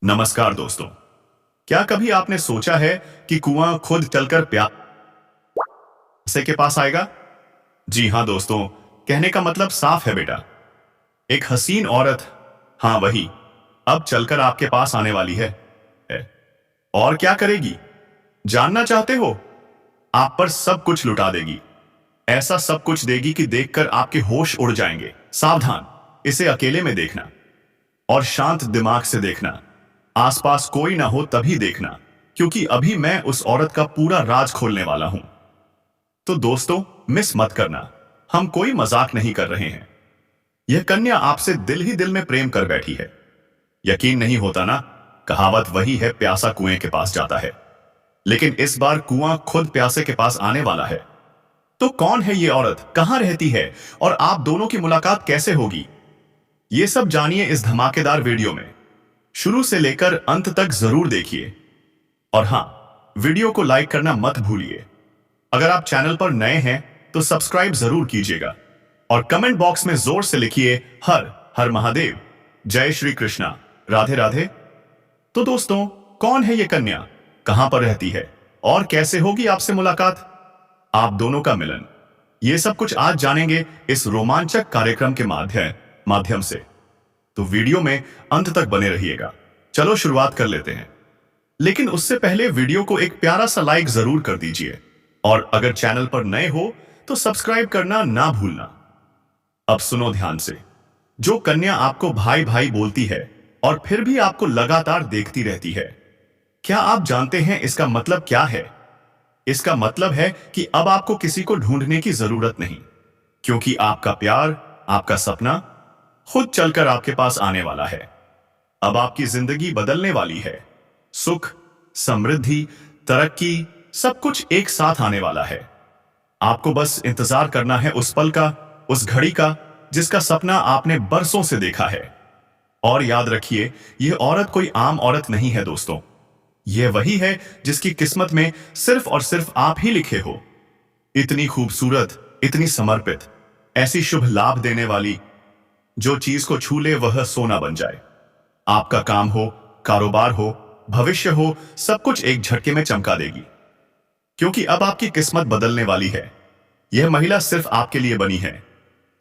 नमस्कार दोस्तों। क्या कभी आपने सोचा है कि कुआं खुद चलकर प्यासे के पास आएगा? जी हाँ दोस्तों, कहने का मतलब साफ है बेटा। एक हसीन औरत, हाँ वही, अब चलकर आपके पास आने वाली है। और क्या करेगी? जानना चाहते हो? आप पर सब कुछ लुटा देगी। ऐसा सब कुछ देगी कि देखकर आपके होश उड़ जाएंगे। सावधान, इसे अकेले में देखना और शांत दिमाग से देखना। आसपास कोई ना हो तभी देखना, क्योंकि अभी मैं उस औरत का पूरा राज खोलने वाला हूं। तो दोस्तों, मिस मत करना, हम कोई मजाक नहीं कर रहे हैं। यह कन्या आपसे दिल ही दिल में प्रेम कर बैठी है। यकीन नहीं होता ना? कहावत वही है, प्यासा कुएं के पास जाता है। लेकिन इस बार कुआं खुद प्यासे के पास आने वाला है। तो कौन है ये औरत, कहां रहती है और आप दोनों की मुलाकात कैसे होगी? ये सब जानिए इस धमाकेदार वीडियो में। शुरू से लेकर अंत तक जरूर देखिए। और हां, वीडियो को लाइक करना मत भूलिए। अगर आप चैनल पर नए हैं तो सब्सक्राइब जरूर कीजिएगा और कमेंट बॉक्स में जोर से लिखिए हर हर महादेव, जय श्री कृष्णा, राधे राधे। तो दोस्तों, कौन है ये कन्या, कहां पर रहती है और कैसे होगी आपसे मुलाकात, आप दोनों का मिलन? ये सब कुछ आज जानेंगे इस रोमांचक कार्यक्रम के माध्यम से। तो वीडियो में अंत तक बने रहिएगा। चलो शुरुआत कर लेते हैं। लेकिन उससे पहले वीडियो को एक प्यारा सा लाइक जरूर कर दीजिए और अगर चैनल पर नए हो तो सब्सक्राइब करना ना भूलना। अब सुनो ध्यान से। जो कन्या आपको भाई भाई बोलती है और फिर भी आपको लगातार देखती रहती है, क्या आप जानते हैं इसका मतलब क्या है? इसका मतलब है कि अब आपको किसी को ढूंढने की जरूरत नहीं, क्योंकि आपका प्यार, आपका सपना खुद चलकर आपके पास आने वाला है। अब आपकी जिंदगी बदलने वाली है। सुख, समृद्धि, तरक्की, सब कुछ एक साथ आने वाला है। आपको बस इंतजार करना है उस पल का, उस घड़ी का, जिसका सपना आपने बरसों से देखा है। और याद रखिए, यह औरत कोई आम औरत नहीं है दोस्तों। यह वही है जिसकी किस्मत में सिर्फ और सिर्फ आप ही लिखे हो। इतनी खूबसूरत, इतनी समर्पित, ऐसी शुभ लाभ देने वाली, जो चीज को छू ले वह सोना बन जाए। आपका काम हो, कारोबार हो, भविष्य हो, सब कुछ एक झटके में चमका देगी। क्योंकि अब आपकी किस्मत बदलने वाली है। यह महिला सिर्फ आपके लिए बनी है,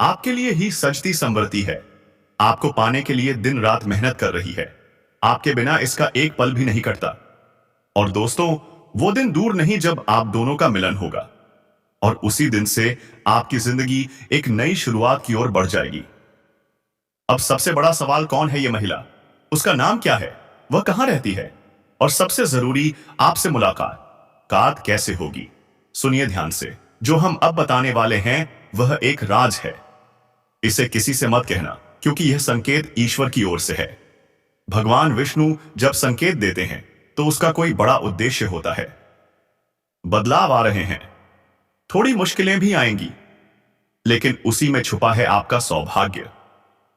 आपके लिए ही सजती संवरती है। आपको पाने के लिए दिन रात मेहनत कर रही है। आपके बिना इसका एक पल भी नहीं कटता। और दोस्तों, वो दिन दूर नहीं जब आप दोनों का मिलन होगा और उसी दिन से आपकी जिंदगी एक नई शुरुआत की ओर बढ़ जाएगी। अब सबसे बड़ा सवाल, कौन है ये महिला, उसका नाम क्या है, वह कहां रहती है और सबसे जरूरी, आपसे मुलाकात कैसे होगी? सुनिए ध्यान से। जो हम अब बताने वाले हैं वह एक राज है। इसे किसी से मत कहना, क्योंकि यह संकेत ईश्वर की ओर से है। भगवान विष्णु जब संकेत देते हैं तो उसका कोई बड़ा उद्देश्य होता है। बदलाव आ रहे हैं, थोड़ी मुश्किलें भी आएंगी, लेकिन उसी में छुपा है आपका सौभाग्य।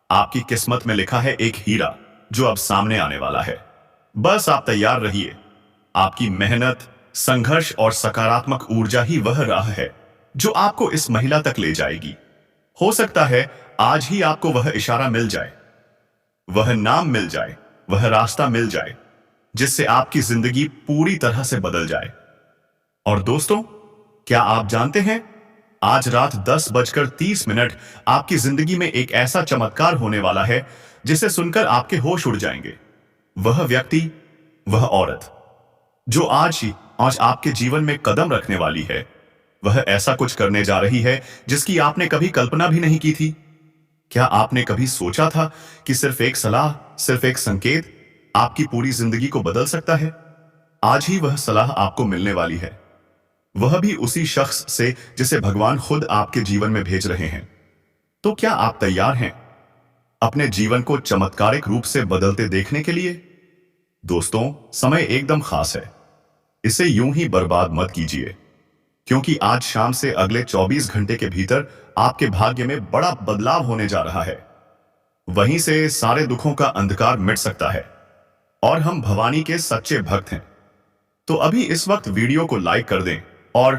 आपकी किस्मत में लिखा है एक हीरा जो अब सामने आने वाला है। बस आप तैयार रहिए। आपकी मेहनत, संघर्ष और सकारात्मक ऊर्जा ही वह राह है जो आपको इस महिला तक ले जाएगी। हो सकता है आज ही आपको वह इशारा मिल जाए, वह नाम मिल जाए, वह रास्ता मिल जाए, जिससे आपकी जिंदगी पूरी तरह से बदल जाए। और दोस्तों, क्या आप जानते हैं, आज रात 10:30 आपकी जिंदगी में एक ऐसा चमत्कार होने वाला है जिसे सुनकर आपके होश उड़ जाएंगे। वह व्यक्ति, वह औरत जो आज आपके जीवन में कदम रखने वाली है, वह ऐसा कुछ करने जा रही है जिसकी आपने कभी कल्पना भी नहीं की थी। क्या आपने कभी सोचा था कि सिर्फ एक सलाह, सिर्फ एक संकेत आपकी पूरी जिंदगी को बदल सकता है? आज ही वह सलाह आपको मिलने वाली है, वह भी उसी शख्स से जिसे भगवान खुद आपके जीवन में भेज रहे हैं। तो क्या आप तैयार हैं अपने जीवन को चमत्कारिक रूप से बदलते देखने के लिए? दोस्तों, समय एकदम खास है, इसे यूं ही बर्बाद मत कीजिए, क्योंकि आज शाम से अगले 24 घंटे के भीतर आपके भाग्य में बड़ा बदलाव होने जा रहा है। वहीं से सारे दुखों का अंधकार मिट सकता है और हम भवानी के सच्चे भक्त हैं। तो अभी इस वक्त वीडियो को लाइक कर दें और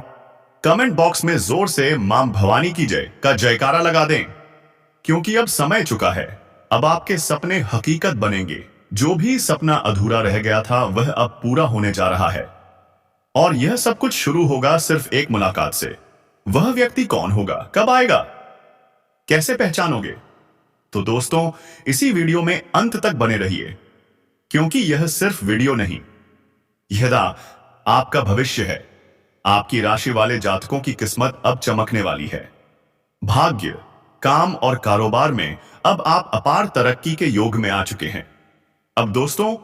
कमेंट बॉक्स में जोर से मां भवानी की जय का जयकारा लगा दें, क्योंकि अब समय चुका है। अब आपके सपने हकीकत बनेंगे। जो भी सपना अधूरा रह गया था वह अब पूरा होने जा रहा है। और यह सब कुछ शुरू होगा सिर्फ एक मुलाकात से। वह व्यक्ति कौन होगा, कब आएगा, कैसे पहचानोगे? तो दोस्तों, इसी वीडियो में अंत तक बने रहिए, क्योंकि यह सिर्फ वीडियो नहीं, यह आपका भविष्य है। आपकी राशि वाले जातकों की किस्मत अब चमकने वाली है। भाग्य, काम और कारोबार में अब आप अपार तरक्की के योग में आ चुके हैं। अब दोस्तों,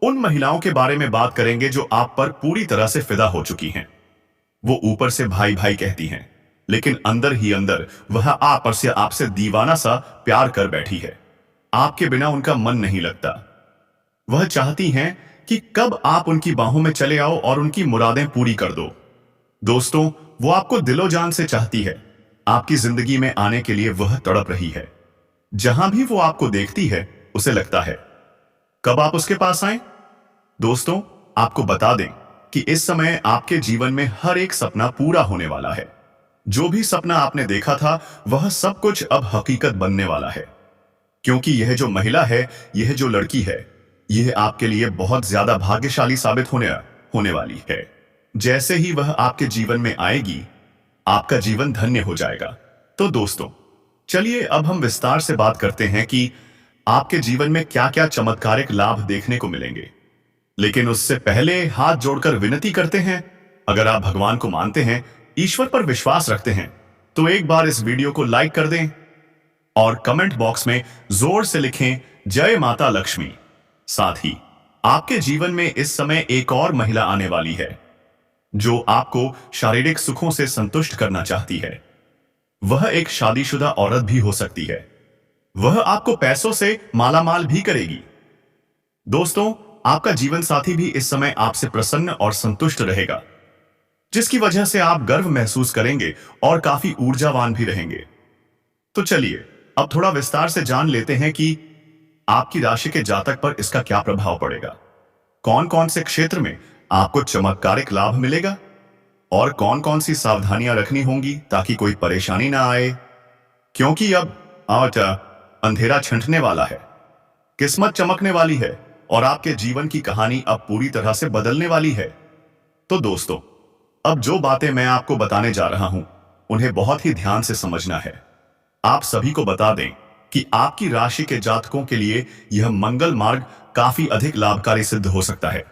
उन महिलाओं के बारे में बात करेंगे जो आप पर पूरी तरह से फिदा हो चुकी हैं। वो ऊपर से भाई भाई कहती हैं, लेकिन अंदर ही अंदर वह आपसे दीवाना सा प्यार कर बैठी है। आपके बिना उनका मन नहीं लगता। वह चाहती हैं कि कब आप उनकी बाहों में चले आओ और उनकी मुरादें पूरी कर दो। दोस्तों, वो आपको दिलो जान से चाहती है। आपकी जिंदगी में आने के लिए वह तड़प रही है। जहां भी वो आपको देखती है, उसे लगता है कब आप उसके पास आएं। दोस्तों, आपको बता दें कि इस समय आपके जीवन में हर एक सपना पूरा होने वाला है। जो भी सपना आपने देखा था, वह सब कुछ अब हकीकत बनने वाला है। क्योंकि यह जो महिला है, यह जो लड़की है, यह आपके लिए बहुत ज्यादा भाग्यशाली साबित होने वाली है। जैसे ही वह आपके जीवन में आएगी, आपका जीवन धन्य हो जाएगा। तो दोस्तों, चलिए अब हम विस्तार से बात करते हैं कि आपके जीवन में क्या क्या चमत्कारिक लाभ देखने को मिलेंगे। लेकिन उससे पहले हाथ जोड़कर विनती करते हैं, अगर आप भगवान को मानते हैं, ईश्वर पर विश्वास रखते हैं, तो एक बार इस वीडियो को लाइक कर दें और कमेंट बॉक्स में जोर से लिखें जय माता लक्ष्मी। साथ ही आपके जीवन में इस समय एक और महिला आने वाली है जो आपको शारीरिक सुखों से संतुष्ट करना चाहती है। वह एक शादीशुदा औरत भी हो सकती है। वह आपको पैसों से मालामाल भी करेगी। दोस्तों, आपका जीवन साथी भी इस समय आपसे प्रसन्न और संतुष्ट रहेगा, जिसकी वजह से आप गर्व महसूस करेंगे और काफी ऊर्जावान भी रहेंगे। तो चलिए अब थोड़ा विस्तार से जान लेते हैं कि आपकी राशि के जातक पर इसका क्या प्रभाव पड़ेगा। कौन कौन से क्षेत्र में आपको चमत्कारिक लाभ मिलेगा और कौन कौन सी सावधानियां रखनी होंगी ताकि कोई परेशानी ना आए। क्योंकि अब अंधेरा छंटने वाला है, किस्मत चमकने वाली है और आपके जीवन की कहानी अब पूरी तरह से बदलने वाली है। तो दोस्तों, अब जो बातें मैं आपको बताने जा रहा हूं, उन्हें बहुत ही ध्यान से समझना है। आप सभी को बता दें कि आपकी राशि के जातकों के लिए यह मंगल मार्ग काफी अधिक लाभकारी सिद्ध हो सकता है।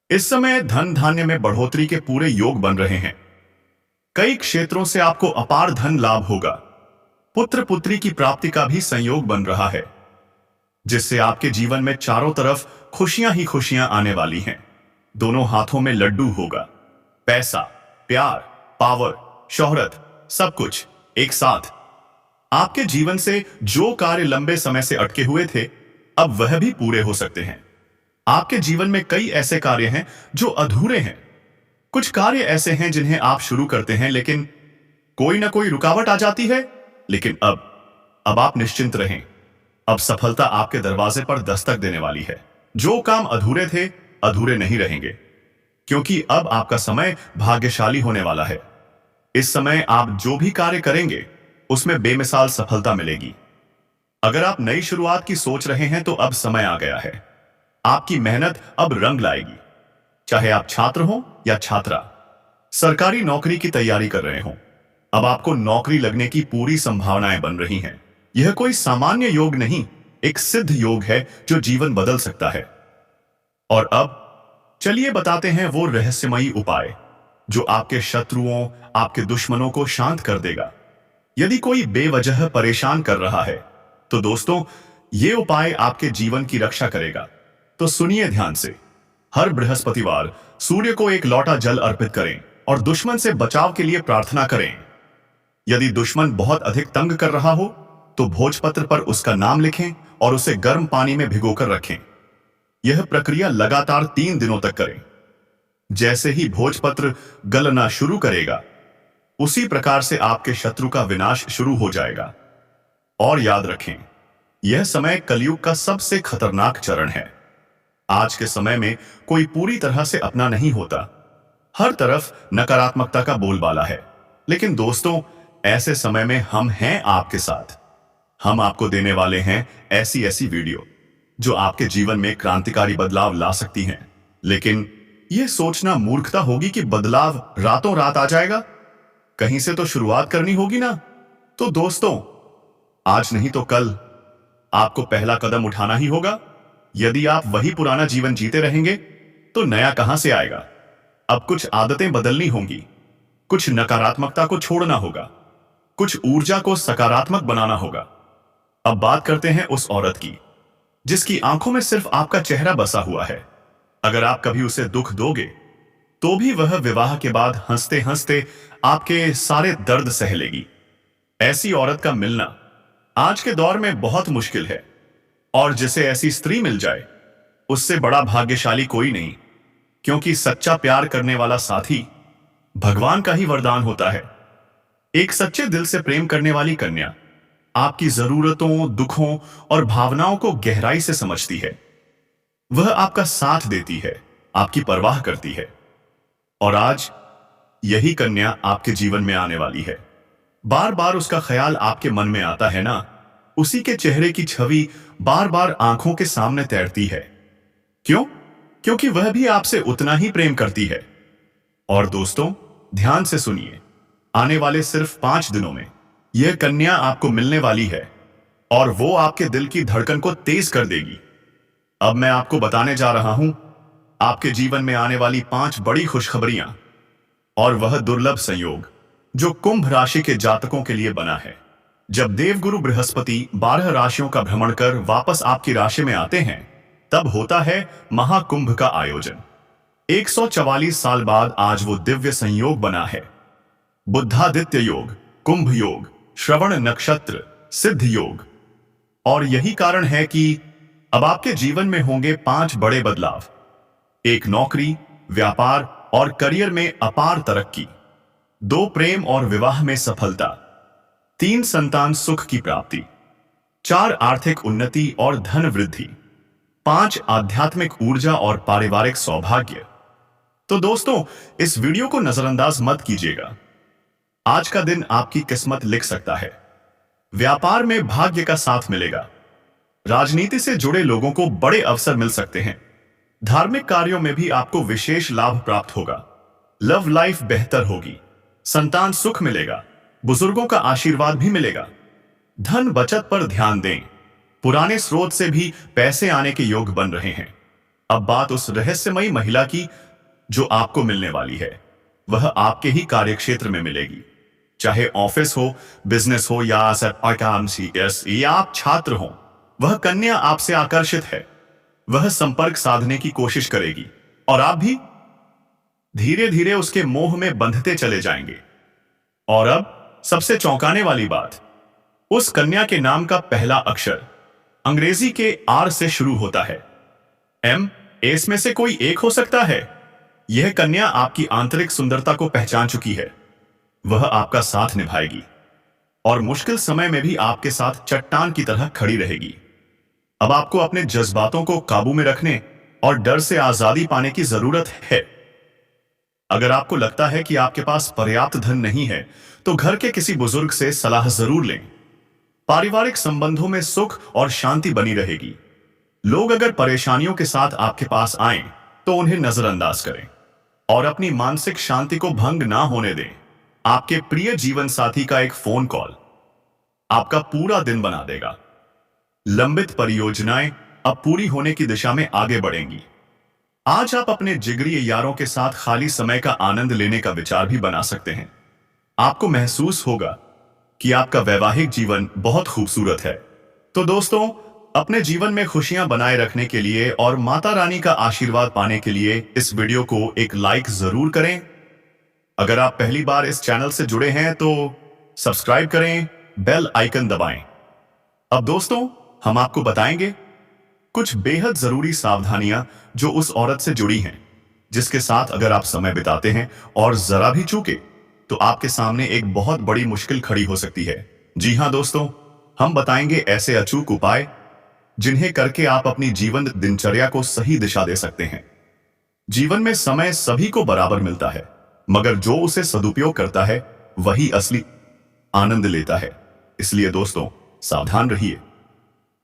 इस समय धन धान्य में बढ़ोतरी के पूरे योग बन रहे हैं। कई क्षेत्रों से आपको अपार धन लाभ होगा। पुत्र पुत्री की प्राप्ति का भी संयोग बन रहा है, जिससे आपके जीवन में चारों तरफ खुशियां ही खुशियां आने वाली हैं। दोनों हाथों में लड्डू होगा। पैसा, प्यार, पावर, शोहरत, सब कुछ एक साथ। आपके जीवन से जो कार्य लंबे समय से अटके हुए थे, अब वह भी पूरे हो सकते हैं। आपके जीवन में कई ऐसे कार्य हैं जो अधूरे हैं। कुछ कार्य ऐसे हैं जिन्हें आप शुरू करते हैं, लेकिन कोई ना कोई रुकावट आ जाती है। लेकिन अब आप निश्चिंत रहें। अब सफलता आपके दरवाजे पर दस्तक देने वाली है। जो काम अधूरे थे, अधूरे नहीं रहेंगे, क्योंकि अब आपका समय भाग्यशाली होने वाला है। इस समय आप जो भी कार्य करेंगे, उसमें बेमिसाल सफलता मिलेगी। अगर आप नई शुरुआत की सोच रहे हैं, तो अब समय आ गया है। आपकी मेहनत अब रंग लाएगी। चाहे आप छात्र हो या छात्रा, सरकारी नौकरी की तैयारी कर रहे हो, अब आपको नौकरी लगने की पूरी संभावनाएं बन रही हैं। यह कोई सामान्य योग नहीं, एक सिद्ध योग है जो जीवन बदल सकता है। और अब चलिए बताते हैं वो रहस्यमयी उपाय जो आपके शत्रुओं, आपके दुश्मनों को शांत कर देगा। यदि कोई बेवजह परेशान कर रहा है, तो दोस्तों, ये उपाय आपके जीवन की रक्षा करेगा। तो सुनिए ध्यान से। हर बृहस्पतिवार सूर्य को एक लोटा जल अर्पित करें और दुश्मन से बचाव के लिए प्रार्थना करें। यदि दुश्मन बहुत अधिक तंग कर रहा हो, तो भोजपत्र पर उसका नाम लिखें और उसे गर्म पानी में भिगोकर रखें। यह प्रक्रिया लगातार 3 दिनों तक करें। जैसे ही भोजपत्र गलना शुरू करेगा, उसी प्रकार से आपके शत्रु का विनाश शुरू हो जाएगा। और याद रखें, यह समय कलयुग का सबसे खतरनाक चरण है। आज के समय में कोई पूरी तरह से अपना नहीं होता। हर तरफ नकारात्मकता का बोलबाला है। लेकिन दोस्तों, ऐसे समय में हम हैं आपके साथ। हम आपको देने वाले हैं ऐसी ऐसी वीडियो जो आपके जीवन में क्रांतिकारी बदलाव ला सकती हैं। लेकिन यह सोचना मूर्खता होगी कि बदलाव रातों रात आ जाएगा। कहीं से तो शुरुआत करनी होगी ना। तो दोस्तों, आज नहीं तो कल आपको पहला कदम उठाना ही होगा। यदि आप वही पुराना जीवन जीते रहेंगे तो नया कहां से आएगा। अब कुछ आदतें बदलनी होंगी, कुछ नकारात्मकता को छोड़ना होगा, कुछ ऊर्जा को सकारात्मक बनाना होगा। अब बात करते हैं उस औरत की जिसकी आंखों में सिर्फ आपका चेहरा बसा हुआ है। अगर आप कभी उसे दुख दोगे तो भी वह विवाह के बाद हंसते हंसते आपके सारे दर्द सह लेगी। ऐसी औरत का मिलना आज के दौर में बहुत मुश्किल है, और जिसे ऐसी स्त्री मिल जाए उससे बड़ा भाग्यशाली कोई नहीं, क्योंकि सच्चा प्यार करने वाला साथी भगवान का ही वरदान होता है। एक सच्चे दिल से प्रेम करने वाली कन्या आपकी जरूरतों, दुखों और भावनाओं को गहराई से समझती है। वह आपका साथ देती है, आपकी परवाह करती है। और आज यही कन्या आपके जीवन में आने वाली है। बार बार उसका ख्याल आपके मन में आता है ना, उसी के चेहरे की छवि बार बार आंखों के सामने तैरती है। क्यों? क्योंकि वह भी आपसे उतना ही प्रेम करती है। और दोस्तों, ध्यान से सुनिए, आने वाले सिर्फ 5 दिनों में यह कन्या आपको मिलने वाली है, और वो आपके दिल की धड़कन को तेज कर देगी। अब मैं आपको बताने जा रहा हूं आपके जीवन में आने वाली 5 बड़ी खुशखबरियां, और वह दुर्लभ संयोग जो कुंभ राशि के जातकों के लिए बना है। जब देवगुरु बृहस्पति 12 राशियों का भ्रमण कर वापस आपकी राशि में आते हैं, तब होता है महाकुंभ का आयोजन। 144 साल बाद आज वो दिव्य संयोग बना है। बुद्धादित्य योग, कुंभ योग, श्रवण नक्षत्र, सिद्ध योग। और यही कारण है कि अब आपके जीवन में होंगे 5 बड़े बदलाव। 1 नौकरी, व्यापार और करियर में अपार तरक्की। 2 प्रेम और विवाह में सफलता। 3 संतान सुख की प्राप्ति। 4 आर्थिक उन्नति और धन वृद्धि। 5 आध्यात्मिक ऊर्जा और पारिवारिक सौभाग्य। तो दोस्तों, इस वीडियो को नजरअंदाज मत कीजिएगा। आज का दिन आपकी किस्मत लिख सकता है। व्यापार में भाग्य का साथ मिलेगा। राजनीति से जुड़े लोगों को बड़े अवसर मिल सकते हैं। धार्मिक कार्यों में भी आपको विशेष लाभ प्राप्त होगा। लव लाइफ बेहतर होगी। संतान सुख मिलेगा। बुजुर्गों का आशीर्वाद भी मिलेगा। धन बचत पर ध्यान दें। पुराने स्रोत से भी पैसे आने के योग बन रहे हैं। अब बात उस रहस्यमयी महिला की जो आपको मिलने वाली है। वह आपके ही कार्यक्षेत्र में मिलेगी। चाहे ऑफिस हो, बिजनेस हो या या आप छात्र हो, वह कन्या आपसे आकर्षित है। वह संपर्क साधने की कोशिश करेगी, और आप भी धीरे धीरे उसके मोह में बंधते चले जाएंगे। और अब सबसे चौंकाने वाली बात, उस कन्या के नाम का पहला अक्षर अंग्रेजी के आर से शुरू होता है। एम, एस में से कोई एक हो सकता है। यह कन्या आपकी आंतरिक सुंदरता को पहचान चुकी है। वह आपका साथ निभाएगी और मुश्किल समय में भी आपके साथ चट्टान की तरह खड़ी रहेगी। अब आपको अपने जज्बातों को काबू में रखने और डर से आजादी पाने की जरूरत है। अगर आपको लगता है कि आपके पास पर्याप्त धन नहीं है, तो घर के किसी बुजुर्ग से सलाह जरूर लें। पारिवारिक संबंधों में सुख और शांति बनी रहेगी। लोग अगर परेशानियों के साथ आपके पास आएं, तो उन्हें नजरअंदाज करें और अपनी मानसिक शांति को भंग ना होने दें। आपके प्रिय जीवन साथी का एक फोन कॉल आपका पूरा दिन बना देगा। लंबित परियोजनाएं अब पूरी होने की दिशा में आगे बढ़ेंगी। आज आप अपने जिगरी यारों के साथ खाली समय का आनंद लेने का विचार भी बना सकते हैं। आपको महसूस होगा कि आपका वैवाहिक जीवन बहुत खूबसूरत है। तो दोस्तों, अपने जीवन में खुशियां बनाए रखने के लिए और माता रानी का आशीर्वाद पाने के लिए इस वीडियो को एक लाइक जरूर करें। अगर आप पहली बार इस चैनल से जुड़े हैं तो सब्सक्राइब करें, बेल आइकन दबाएं। अब दोस्तों, हम आपको बताएंगे कुछ बेहद जरूरी सावधानियां जो उस औरत से जुड़ी हैं, जिसके साथ अगर आप समय बिताते हैं और जरा भी चूके तो आपके सामने एक बहुत बड़ी मुश्किल खड़ी हो सकती है। जी हां दोस्तों, हम बताएंगे ऐसे अचूक उपाय जिन्हें करके आप अपनी जीवन दिनचर्या को सही दिशा दे सकते हैं। जीवन में समय सभी को बराबर मिलता है, मगर जो उसे सदुपयोग करता है वही असली आनंद लेता है। इसलिए दोस्तों, सावधान रहिए।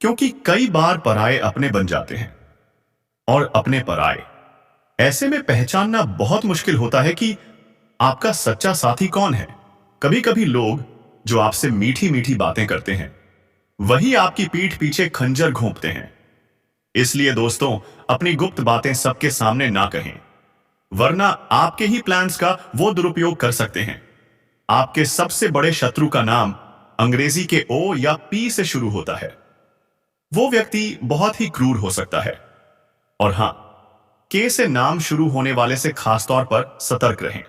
क्योंकि कई बार पराये अपने बन जाते हैं और अपने पराये। ऐसे में पहचानना बहुत मुश्किल होता है कि आपका सच्चा साथी कौन है। कभी कभी लोग जो आपसे मीठी मीठी बातें करते हैं वही आपकी पीठ पीछे खंजर घोंपते हैं। इसलिए दोस्तों, अपनी गुप्त बातें सबके सामने ना कहें, वरना आपके ही प्लान्स का वो दुरुपयोग कर सकते हैं। आपके सबसे बड़े शत्रु का नाम अंग्रेजी के ओ या पी से शुरू होता है। वो व्यक्ति बहुत ही क्रूर हो सकता है। और हां, के से नाम शुरू होने वाले से खासतौर पर सतर्क रहें।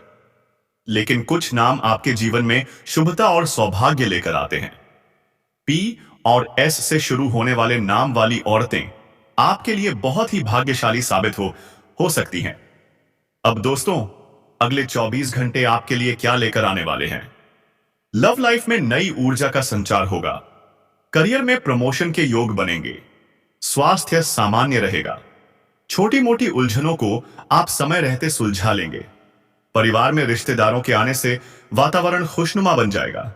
लेकिन कुछ नाम आपके जीवन में शुभता और सौभाग्य लेकर आते हैं। पी और एस से शुरू होने वाले नाम वाली औरतें आपके लिए बहुत ही भाग्यशाली साबित हो सकती हैं। अब दोस्तों, अगले 24 घंटे आपके लिए क्या लेकर आने वाले हैं? लव लाइफ में नई ऊर्जा का संचार होगा। करियर में प्रमोशन के योग बनेंगे। स्वास्थ्य सामान्य रहेगा। छोटी मोटी उलझनों को आप समय रहते सुलझा लेंगे। परिवार में रिश्तेदारों के आने से वातावरण खुशनुमा बन जाएगा।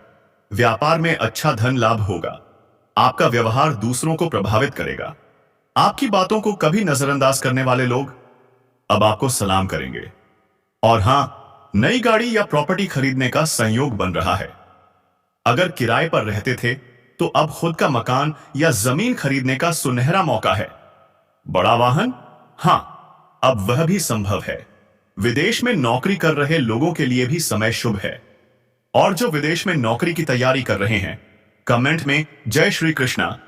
व्यापार में अच्छा धन लाभ होगा। आपका व्यवहार दूसरों को प्रभावित करेगा। आपकी बातों को कभी नजरअंदाज करने वाले लोग अब आपको सलाम करेंगे। और हां, नई गाड़ी या प्रॉपर्टी खरीदने का संयोग बन रहा है। अगर किराए पर रहते थे तो अब खुद का मकान या जमीन खरीदने का सुनहरा मौका है। बड़ा वाहन, हां, अब वह भी संभव है। विदेश में नौकरी कर रहे लोगों के लिए भी समय शुभ है। और जो विदेश में नौकरी की तैयारी कर रहे हैं, कमेंट में जय श्री कृष्णा